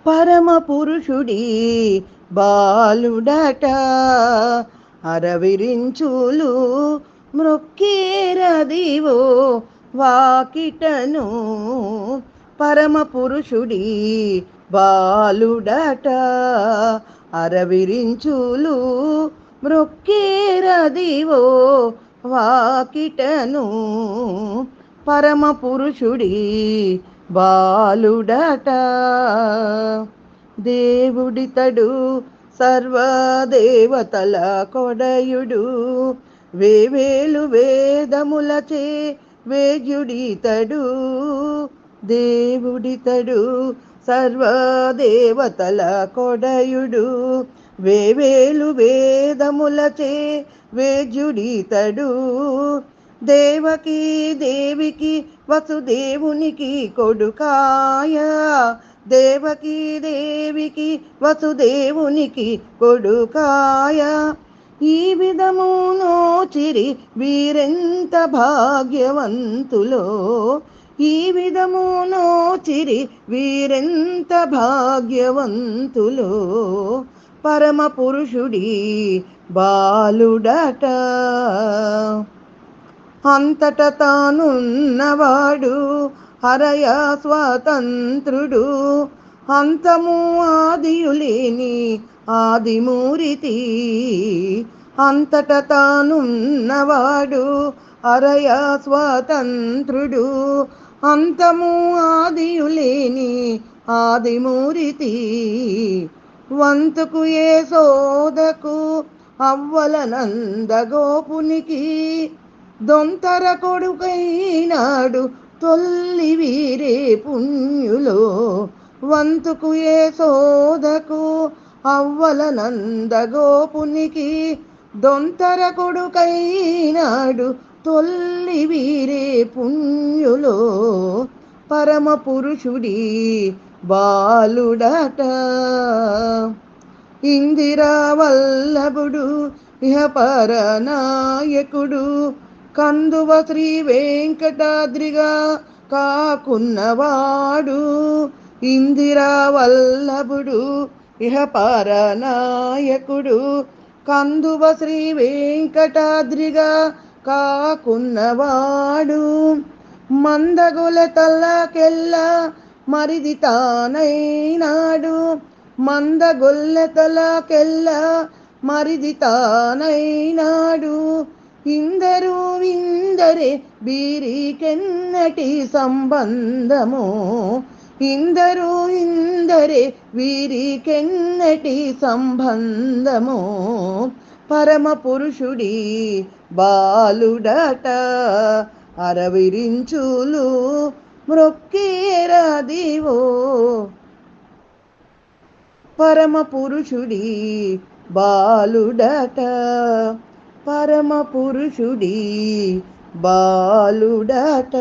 పరమ పురుషుడి బాలుడట అరవిరించులు మృక్కేరదివో వాకిటను. పరమ పురుషుడి బాలుడట అరవిరించులు మృక్కేరదివో వాకిటను. పరమ పురుషుడి బాలుడట దేవుడితడు సర్వదేవతల కొడయుడు వేవేలు వేదములచే వేద్యుడితడు. దేవుడితడు సర్వదేవతల కొడయుడు వేవేలు వేదములచే వేద్యుడితడు. దేవకీ దేవికి వసుదేవునికి కొడుకాయ దేవకీ దేవికి వసుదేవునికి కొడుకాయ. ఈ విధము నోచిరి వీరెంత భాగ్యవంతులో ఈ విధము నోచిరి వీరెంత భాగ్యవంతులో. పరమ పురుషుడి బాలుడట అంతట తానున్నవాడు హరయ స్వతంత్రుడు అంతము ఆదియులేని ఆదిమూరితి. అంతట తానున్నవాడు హరయ స్వతంత్రుడు అంతము ఆదియులేని ఆదిమూరితి. వంతుకు యశోదకు అవ్వల నందగోపునికి దొంతర కొడుకైనాడు తొల్లి వీరే పుణ్యులో. వంతుకు యశోదకు అవ్వల నందగోపునికి దొంతర కొడుకైనాడు తొల్లి వీరే పుణ్యులో. పరమ పురుషుడి బాలుడట ఇందిరా వల్లభుడు ఇహపర నాయకుడు కందువ శ్రీ వెంకటాద్రిగా కాకున్నవాడు. ఇందిరా వల్లభుడు ఇహపర నాయకుడు కందువ శ్రీ వెంకటాద్రిగా కాకున్నవాడు. మందగొల తల్లకెల్ల మరిది తానైనాడు మందగొల్ల తలకెల్ల మరిది తానైనాడు. ఇందరు ఇందరే వీరికెన్నటి సంబంధము ఇందరు ఇందరే వీరికెన్నటి సంబంధము. పరమ పురుషుడి బాలుడట అరవిరించులు మ్రొక్కేరదివో. పరమ పురుషుడి బాలుడట పరమ పురుషుడి బాలుడట.